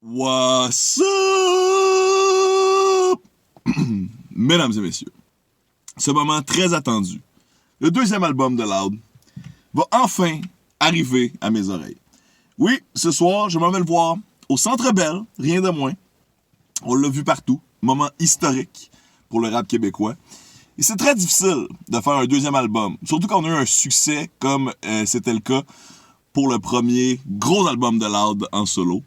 What's up? Mesdames et messieurs, ce moment très attendu, le deuxième album de Loud, va enfin arriver à mes oreilles. Oui, ce soir, je m'en vais le voir au Centre Bell, rien de moins. On l'a vu partout, moment historique pour le rap québécois. Et c'est très difficile de faire un deuxième album, surtout quand on a eu un succès comme c'était le cas pour le premier gros album de Loud en solo.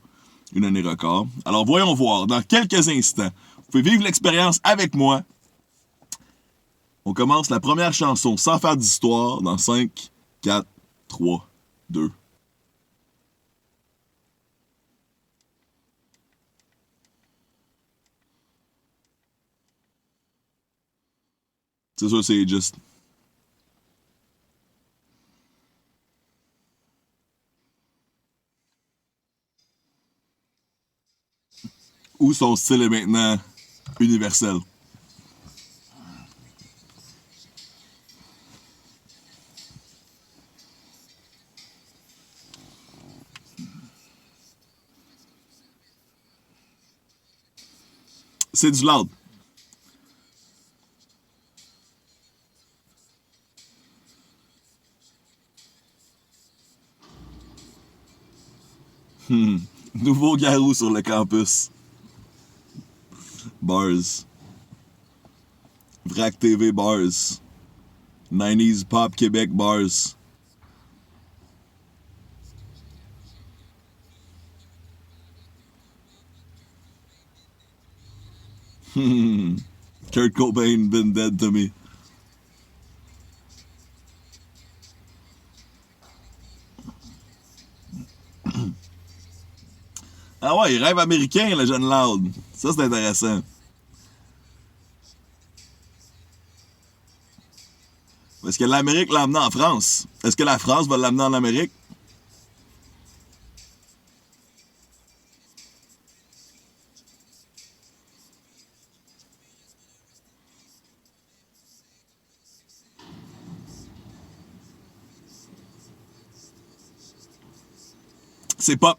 Une année record. Alors voyons voir, dans quelques instants, vous pouvez vivre l'expérience avec moi. On commence la première chanson sans faire d'histoire dans 5, 4, 3, 2. C'est ça, c'est juste. Où son style est maintenant universel. C'est du Loud. Nouveau garou sur le campus. Bars. Vrac TV Bars. 90s Pop Québec Bars. Kurt Cobain been dead to me. Ah ouais, il rêve américain, le jeune Loud. Ça, c'est intéressant. Est-ce que l'Amérique l'a amené en France? Est-ce que la France va l'amener en Amérique? C'est pop.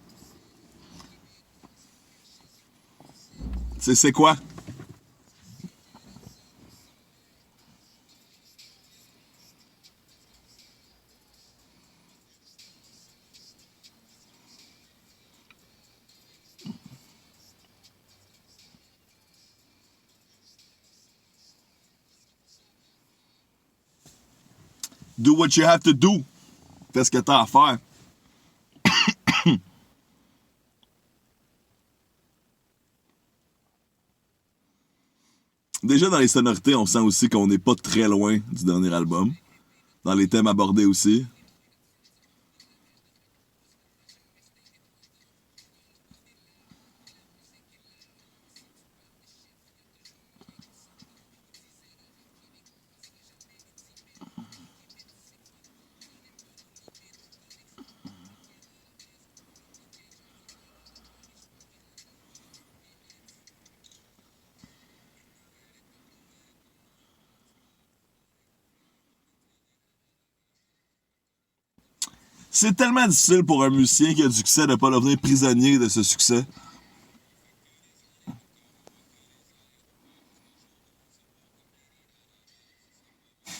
C'est quoi? Do what you have to do. Fais ce que t'as à faire. Déjà, dans les sonorités, on sent aussi qu'on n'est pas très loin du dernier album. Dans les thèmes abordés aussi. C'est tellement difficile pour un musicien qui a du succès de ne pas devenir prisonnier de ce succès.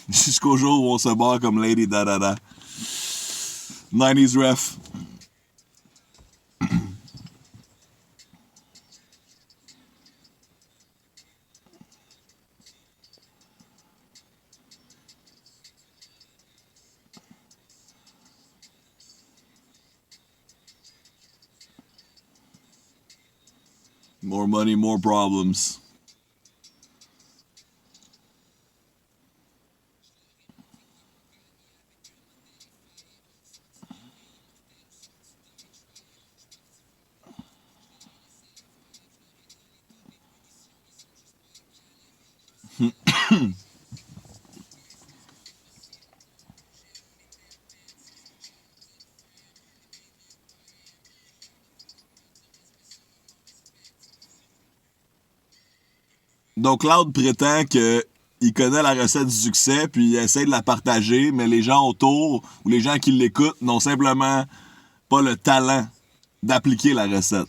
Jusqu'au jour où on se barre comme Lady Da. 90s ref. More money, more problems. Donc Cloud prétend que il connaît la recette du succès, puis il essaie de la partager, mais les gens autour ou les gens qui l'écoutent n'ont simplement pas le talent d'appliquer la recette.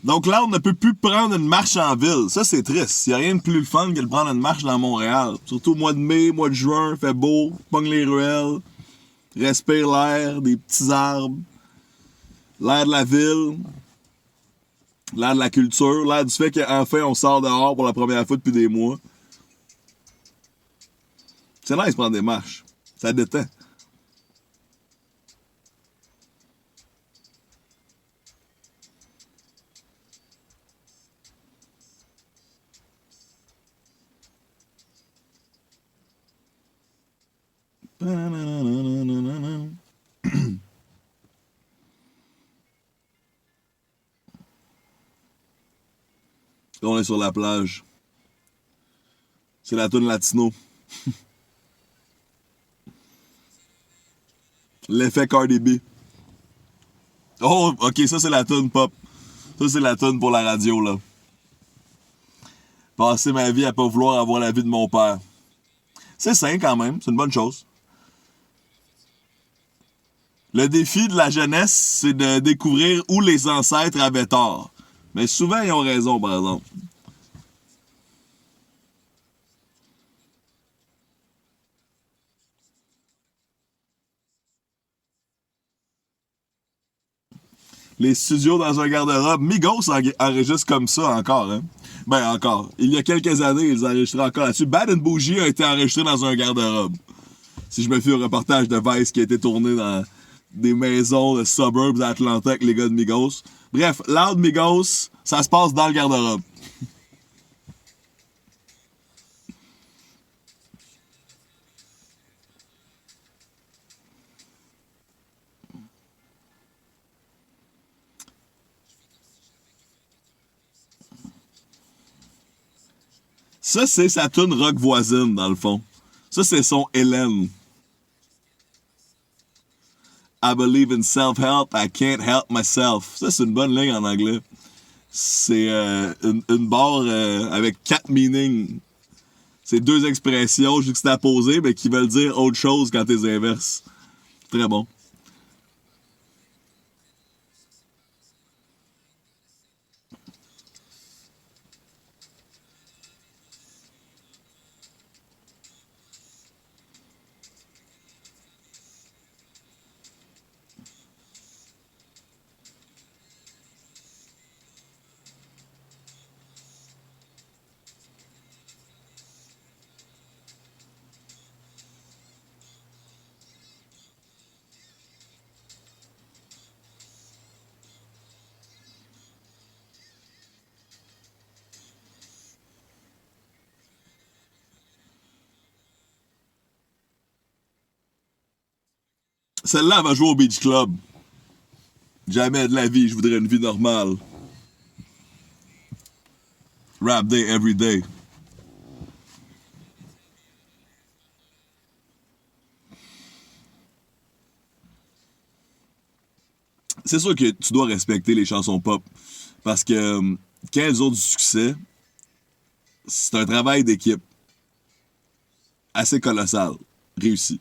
Donc Loud ne peut plus prendre une marche en ville. Ça, c'est triste. Il n'y a rien de plus le fun que de prendre une marche dans Montréal. Surtout au mois de mai, mois de juin, fait beau, pogne les ruelles, respire l'air, des petits arbres, l'air de la ville, l'air de la culture, l'air du fait qu'enfin on sort dehors pour la première fois depuis des mois. C'est nice de prendre des marches. Ça détend. Là, on est sur la plage. C'est la toune latino. L'effet Cardi B. Oh, ok, ça c'est la toune pop. Ça c'est la toune pour la radio, là. Passer ma vie à pas vouloir avoir la vie de mon père. C'est sain quand même, c'est une bonne chose. Le défi de la jeunesse, c'est de découvrir où les ancêtres avaient tort. Mais souvent, ils ont raison, par exemple. Les studios dans un garde-robe, Migos enregistre comme ça encore, hein? Ben, encore. Il y a quelques années, ils enregistraient encore là-dessus. Bad and Bougie a été enregistré dans un garde-robe. Si je me fie au reportage de Vice qui a été tourné dans des maisons de suburbs d'Atlanta avec les gars de Migos. Bref, Loud Migos, ça se passe dans le garde-robe. Ça, c'est sa tune rock voisine, dans le fond. Ça, c'est son Hélène. I believe in self-help, I can't help myself. Ça, c'est une bonne ligne en anglais. C'est une barre avec 4 meanings. C'est 2 expressions juxtaposées, mais qui veulent dire autre chose quand t'es inverse. Très bon. Celle-là, elle va jouer au Beach Club. Jamais de la vie, je voudrais une vie normale. Rap day every day. C'est sûr que tu dois respecter les chansons pop. Parce que quand elles ont du succès, c'est un travail d'équipe assez colossal, réussi.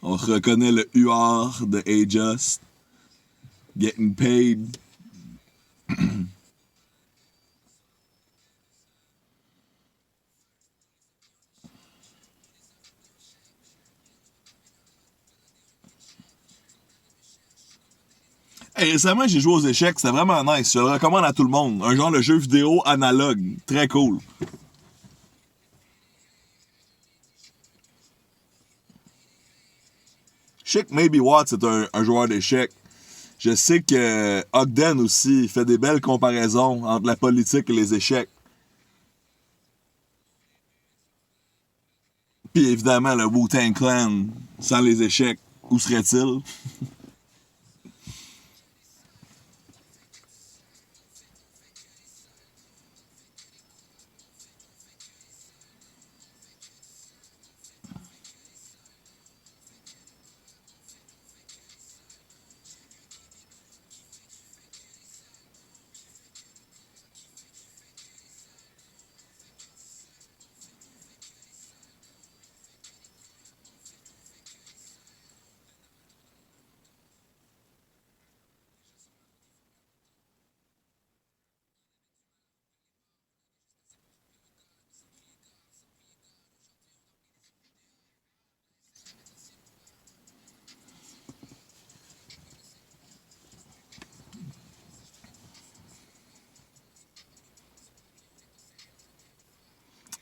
On reconnaît le UR de A-Just, Getting Paid. Hey, récemment, j'ai joué aux échecs, c'était vraiment nice. Je le recommande à tout le monde. Un genre de jeu vidéo analogue, très cool. Je sais que Maybe Watts est un joueur d'échecs. Je sais que Ogden aussi fait des belles comparaisons entre la politique et les échecs. Puis évidemment, le Wu-Tang Clan, sans les échecs, où serait-il?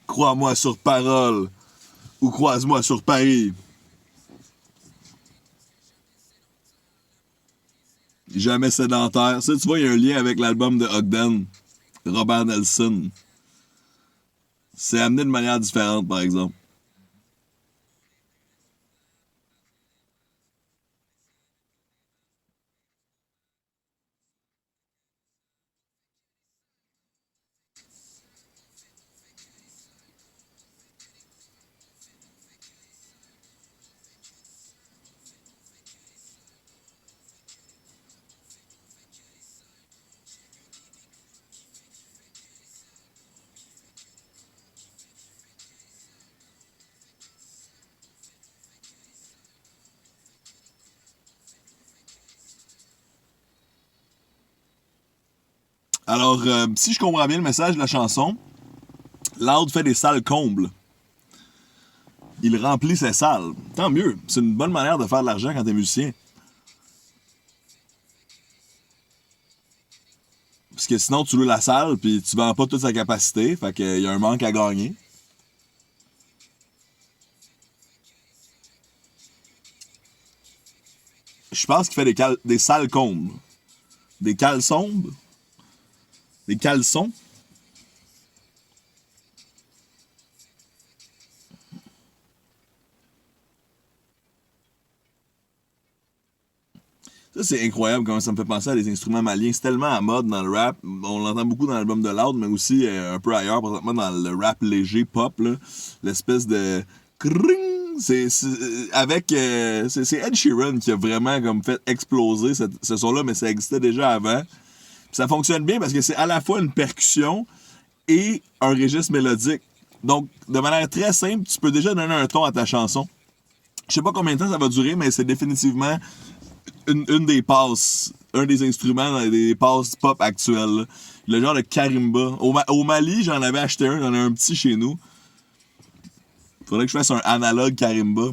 Crois-moi sur parole ou croise-moi sur Paris. Jamais sédentaire. Ça, tu vois, il y a un lien avec l'album de Ogden, Robert Nelson. C'est amené de manière différente, par exemple. Alors, si je comprends bien le message de la chanson, Loud fait des salles combles. Il remplit ses salles. Tant mieux. C'est une bonne manière de faire de l'argent quand t'es musicien. Parce que sinon, tu loues la salle puis tu vends pas toute sa capacité. Fait qu'il y a un manque à gagner. Je pense qu'il fait des salles combles. Des caleçons. Des caleçons. Ça, c'est incroyable comment ça me fait penser à des instruments maliens. C'est tellement à mode dans le rap. On l'entend beaucoup dans l'album de Loud, mais aussi un peu ailleurs, présentement dans le rap léger pop. Là. L'espèce de... Kring! C'est Ed Sheeran qui a vraiment comme fait exploser ce son-là, mais ça existait déjà avant. Puis ça fonctionne bien parce que c'est à la fois une percussion et un registre mélodique. Donc, de manière très simple, tu peux déjà donner un ton à ta chanson. Je sais pas combien de temps ça va durer, mais c'est définitivement une des passes, un des instruments dans des passes pop actuelles. Là. Le genre de karimba. Au Mali, j'en avais acheté un, j'en ai un petit chez nous. Faudrait que je fasse un analogue karimba.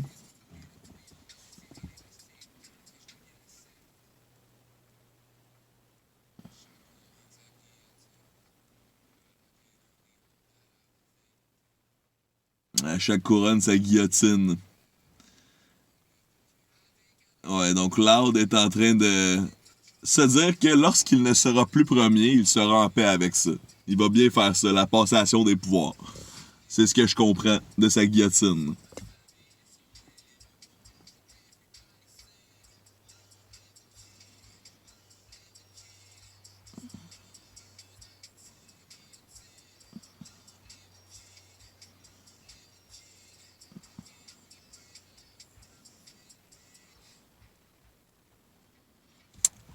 À chaque couronne, sa guillotine. Ouais, donc Loud est en train de se dire que lorsqu'il ne sera plus premier, il sera en paix avec ça. Il va bien faire ça, la passation des pouvoirs. C'est ce que je comprends de sa guillotine.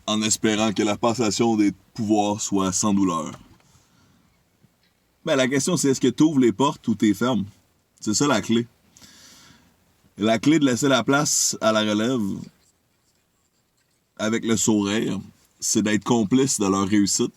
En espérant que la passation des pouvoirs soit sans douleur. Ben, la question, c'est est-ce que tu ouvres les portes ou t'es fermes? C'est ça la clé. La clé de laisser la place à la relève avec le sourire, c'est d'être complice de leur réussite.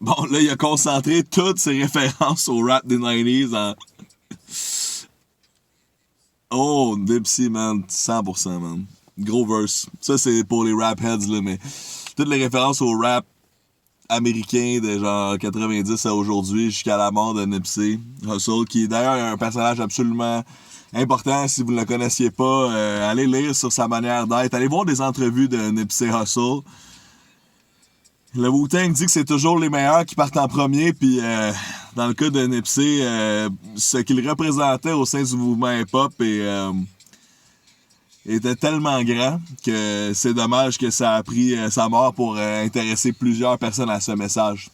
Bon, là, il a concentré toutes ses références au rap des 90s en... Oh, Dipsy, man, 100%, man. Gros verse. Ça, c'est pour les rap heads, là, mais toutes les références au rap américain de genre 90 à aujourd'hui jusqu'à la mort de Nipsey Hussle, qui est d'ailleurs un personnage absolument important. Si vous ne le connaissiez pas, allez lire sur sa manière d'être. Allez voir des entrevues de Nipsey Hussle. Le Wu-Tang dit que c'est toujours les meilleurs qui partent en premier, puis dans le cas de Nipsey, ce qu'il représentait au sein du mouvement hip-hop était tellement grand que c'est dommage que ça a pris sa mort pour intéresser plusieurs personnes à ce message.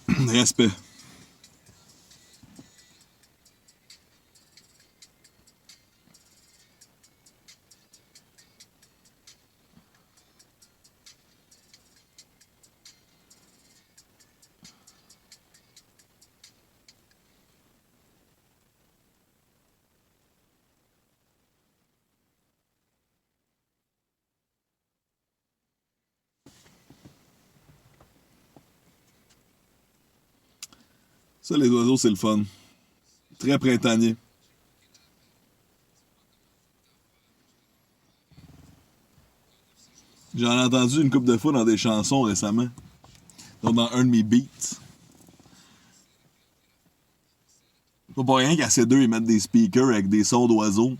Respect. Ça, les oiseaux, c'est le fun. Très printanier. J'en ai entendu une couple de fois dans des chansons récemment. Donc dans un de mes beats. Pas pour rien qu'à ces deux, ils mettent des speakers avec des sons d'oiseaux.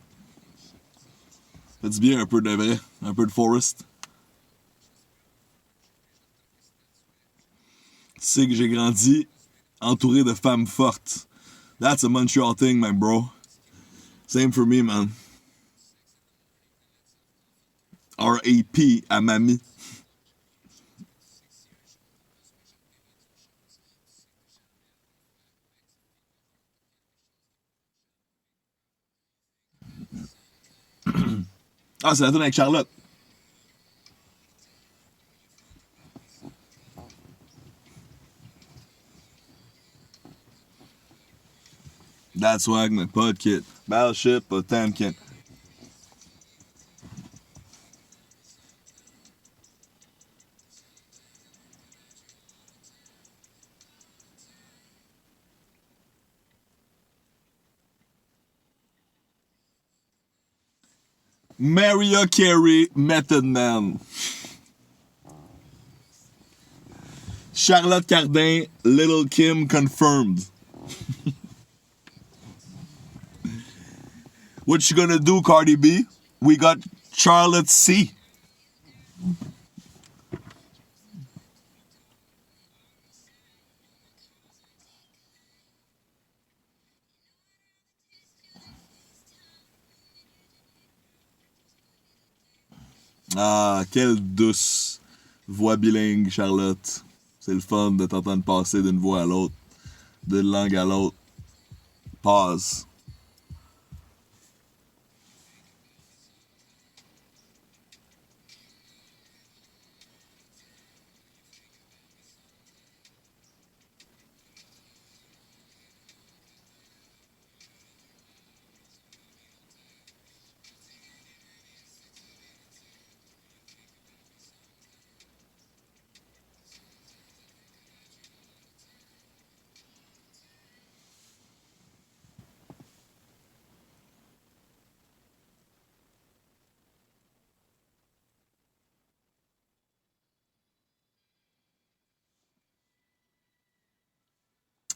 Ça dit bien un peu de vrai, un peu de forest. Tu sais que j'ai grandi entouré de femmes fortes. That's a Montreal thing, my bro. Same for me, man. R.A.P. à mamie. Ah, c'est la tune avec Charlotte. That's swag, my pod kit. Battleship, Potemkin. Mariah Carey, Method Man. Charlotte Cardin, Little Kim confirmed. What you gonna do, Cardi B? We got Charlotte C. Ah, quelle douce voix bilingue, Charlotte. C'est le fun de t'entendre passer d'une voix à l'autre, d'une langue à l'autre. Pause.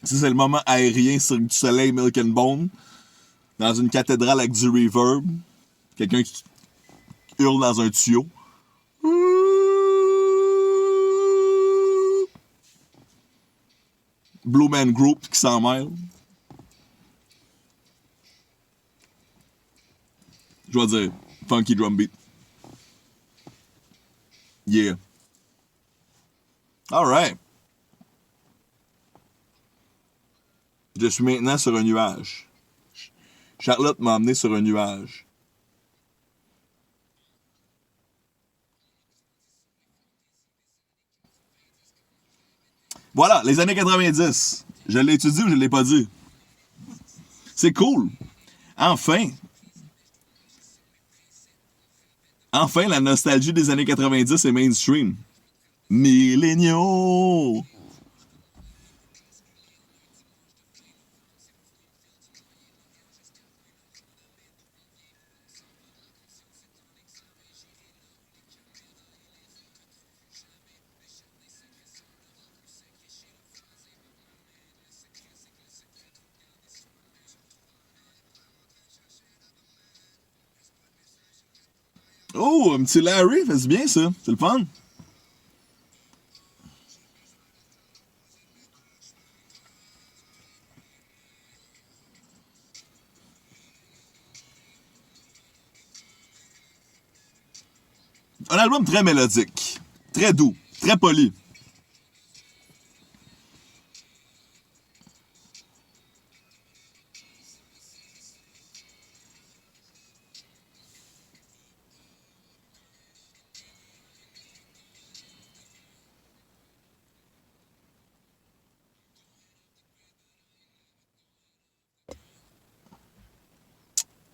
Ça, c'est le moment aérien sur du soleil Milk and Bone, dans une cathédrale avec du reverb. Quelqu'un qui hurle dans un tuyau. Blue Man Group qui s'en mêle. Je vais dire, funky drum beat. Yeah. Alright. Je suis maintenant sur un nuage. Charlotte m'a emmené sur un nuage. Voilà, les années 90. Je l'ai étudié ou je l'ai pas dit? C'est cool. Enfin. Enfin, la nostalgie des années 90 est mainstream. Milléniaux. Oh, un petit Larry, fait bien ça. C'est le fun. Un album très mélodique, très doux, très poli.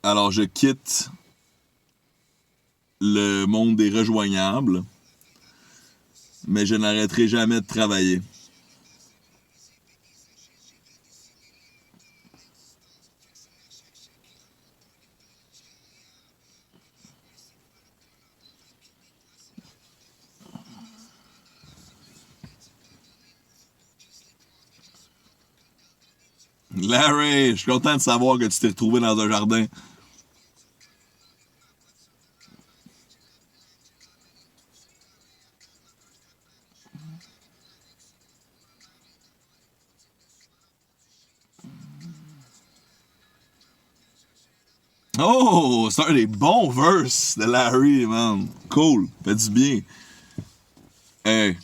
Alors, je quitte le monde des rejoignables, mais je n'arrêterai jamais de travailler. Larry, je suis content de savoir que tu t'es retrouvé dans un jardin. Oh, c'est un des bons verses de Larry, man. Cool, fait du bien. Hey.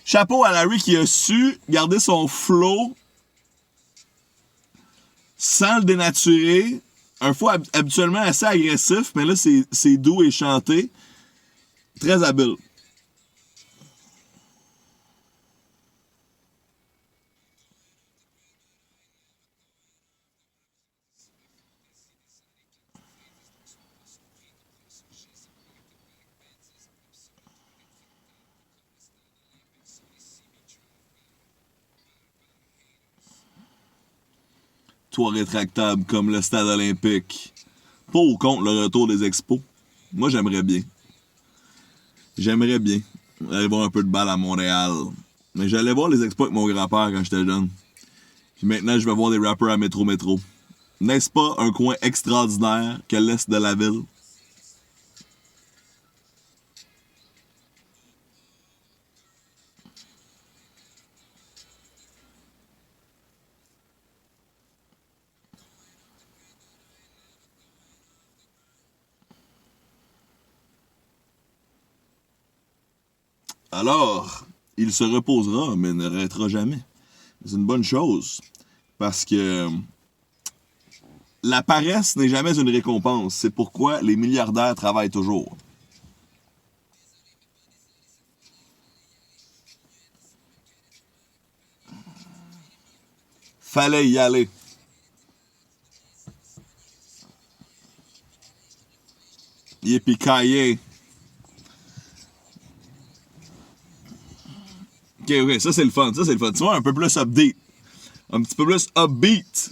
Chapeau à Larry qui a su garder son flow sans le dénaturer. Un fois habituellement assez agressif, mais là, c'est doux et chanté. Très habile. Toit rétractable comme le stade olympique. Pour ou contre le retour des expos? Moi, j'aimerais bien. J'aimerais bien aller voir un peu de balle à Montréal. Mais j'allais voir les expos avec mon grand-père quand j'étais jeune. Puis maintenant, je vais voir des rappers à Métro Métro. N'est-ce pas un coin extraordinaire que l'est de la ville? Alors, il se reposera, mais ne arrêtera jamais. C'est une bonne chose. Parce que la paresse n'est jamais une récompense. C'est pourquoi les milliardaires travaillent toujours. Fallait y aller. Yippee-ki-yay. Ok, ok, ça c'est le fun, ça c'est le fun. Tu vois, un peu plus update. Un petit peu plus upbeat.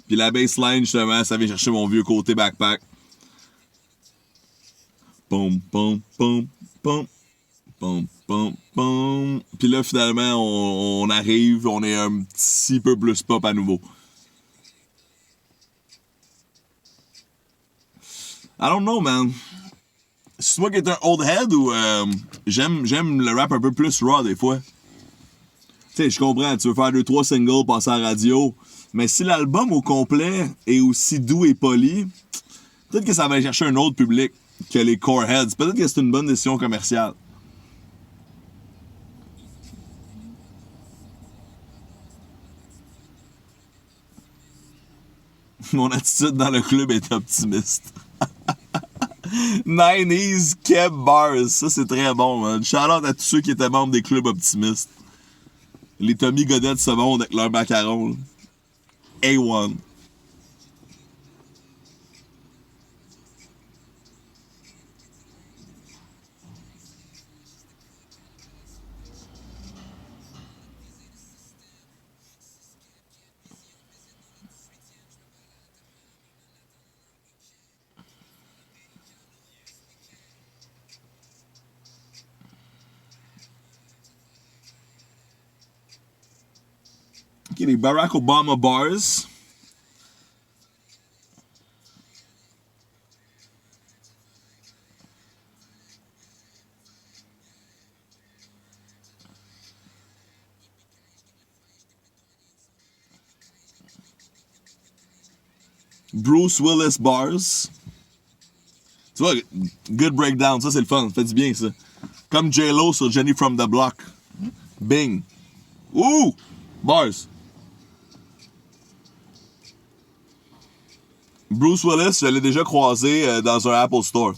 Puis la baseline, justement, ça vient chercher mon vieux côté backpack. Pom, pom, pom, pom. Pom, pom, pom. Puis là, finalement, on arrive, on est un petit peu plus pop à nouveau. I don't know, man. C'est moi qui est un old head ou j'aime le rap un peu plus raw des fois. Tu sais, je comprends, tu veux faire 2, 3 singles, passer à la radio, mais si l'album au complet est aussi doux et poli, peut-être que ça va aller chercher un autre public que les core heads. Peut-être que c'est une bonne décision commerciale. Mon attitude dans le club est optimiste. 90s Kev Bars, ça c'est très bon, man. Shout out à tous ceux qui étaient membres des clubs optimistes. Les Tommy Godet de ce monde avec leurs macarons. A1. Ok, les Barack Obama Bars. Bruce Willis Bars. Tu vois, good breakdown, ça c'est le fun, ça fait du bien ça. Comme J-Lo sur Jenny from the Block. Bing. Ouh! Bars. Bruce Willis, je l'ai déjà croisé dans un Apple Store.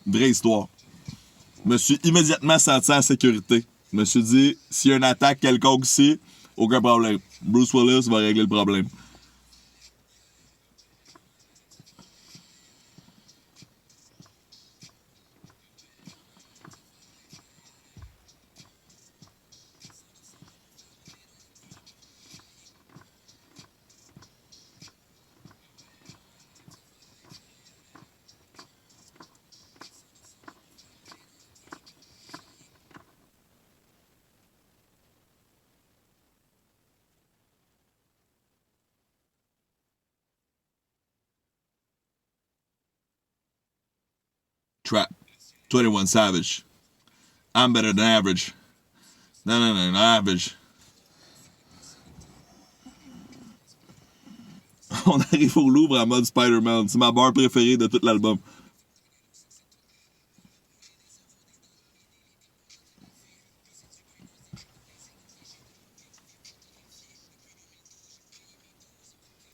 Vraie histoire. Je me suis immédiatement senti en sécurité. Je me suis dit, s'il y a une attaque quelconque ici, aucun problème. Bruce Willis va régler le problème. Trap. 21 Savage. I'm better than average. Non, average. On arrive au Louvre en mode Spider-Man. C'est ma barre préférée de tout l'album.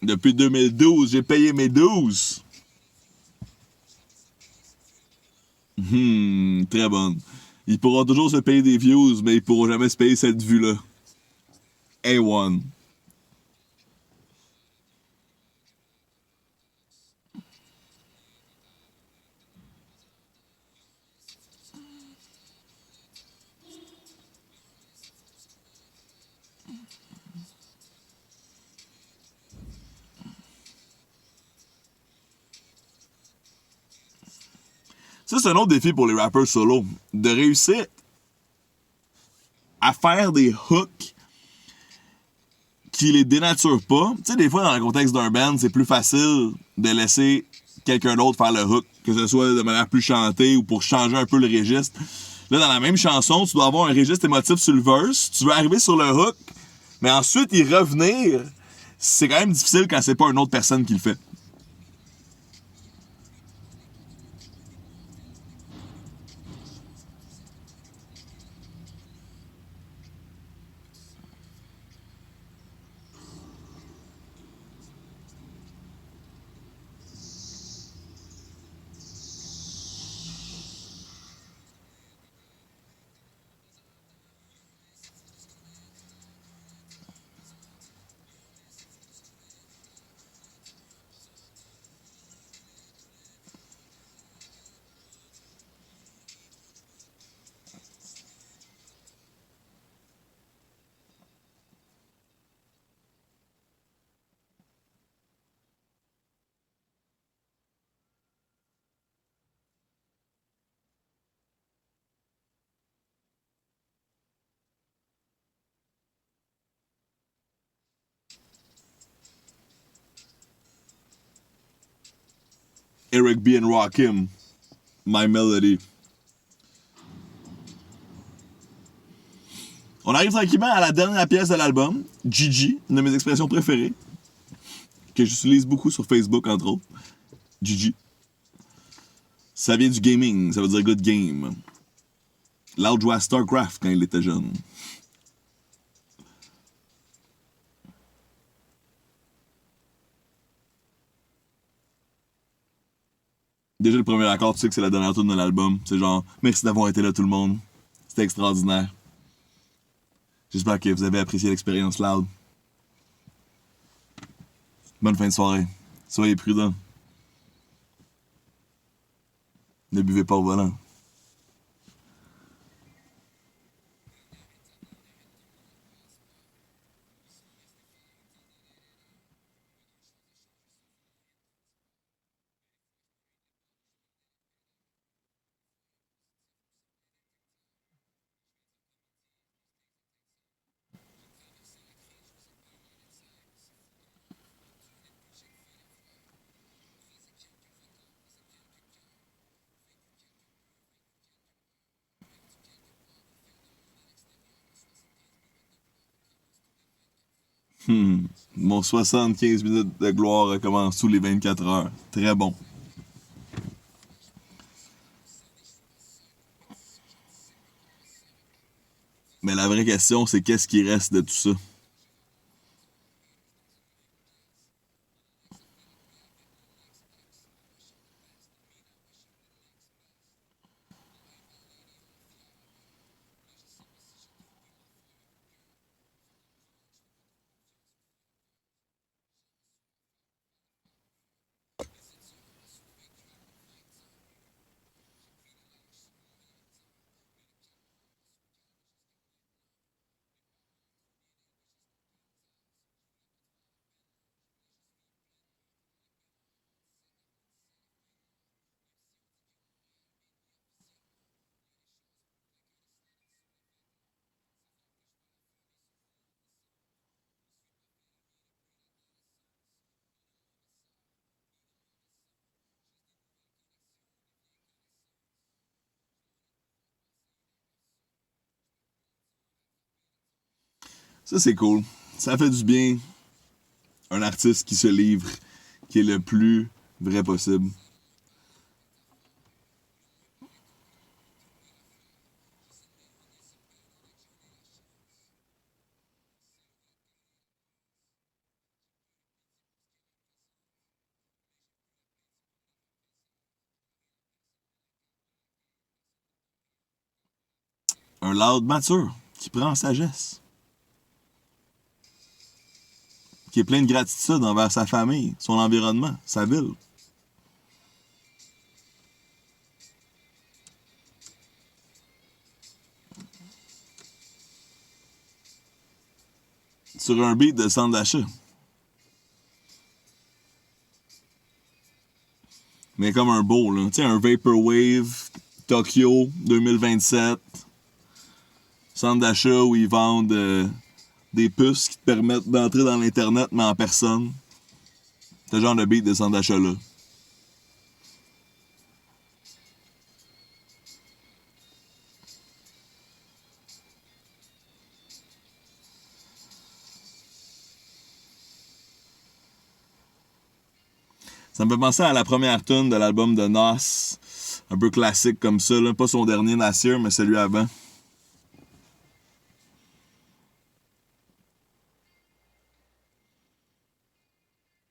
Depuis 2012, j'ai payé mes 12. Très bonne. Ils pourront toujours se payer des views, mais ils pourront jamais se payer cette vue-là. A1. Ça, c'est un autre défi pour les rappers solo. De réussir à faire des hooks qui les dénaturent pas. Tu sais, des fois, dans le contexte d'un band, c'est plus facile de laisser quelqu'un d'autre faire le hook, que ce soit de manière plus chantée ou pour changer un peu le registre. Là, dans la même chanson, tu dois avoir un registre émotif sur le verse, tu veux arriver sur le hook, mais ensuite y revenir, c'est quand même difficile quand c'est pas une autre personne qui le fait. Eric B. and Rakim, My Melody. On arrive tranquillement à la dernière pièce de l'album, Gigi, une de mes expressions préférées, que j'utilise beaucoup sur Facebook, entre autres. Gigi. Ça vient du gaming, ça veut dire good game. Loud jouait à StarCraft quand il était jeune. Déjà, le premier accord, tu sais que c'est la dernière tune de l'album. C'est genre, merci d'avoir été là, tout le monde. C'était extraordinaire. J'espère que vous avez apprécié l'expérience loud. Bonne fin de soirée. Soyez prudents. Ne buvez pas au volant. Mon 75 minutes de gloire recommence sous les 24 heures. Très bon. Mais la vraie question, c'est qu'est-ce qui reste de tout ça? Ça, c'est cool. Ça fait du bien. Un artiste qui se livre, qui est le plus vrai possible. Un loud mature, qui prend en sagesse. Qui est plein de gratitude envers sa famille, son environnement, sa ville. Sur un beat de centre d'achat. Mais comme un beau, là. Tu sais, un Vaporwave, Tokyo 2027. Centre d'achat où ils vendent des puces qui te permettent d'entrer dans l'Internet, mais en personne. Ce genre de beat de centre d'achat-là. Ça me fait penser à la première tune de l'album de Nas. Un peu classique comme ça, là. Pas son dernier Nasir, mais celui avant.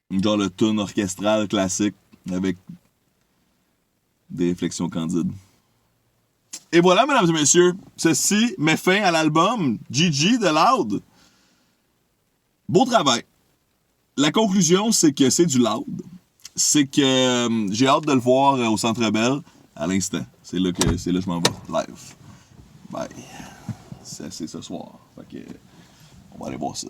Genre le tune orchestral classique avec des réflexions candides. Et voilà, mesdames et messieurs, ceci met fin à l'album GG de Loud. Beau travail. La conclusion, c'est que c'est du Loud. C'est que j'ai hâte de le voir au Centre Bell à l'instant. C'est là que je m'en vais live. Bye. C'est ce soir. Fait que, on va aller voir ça.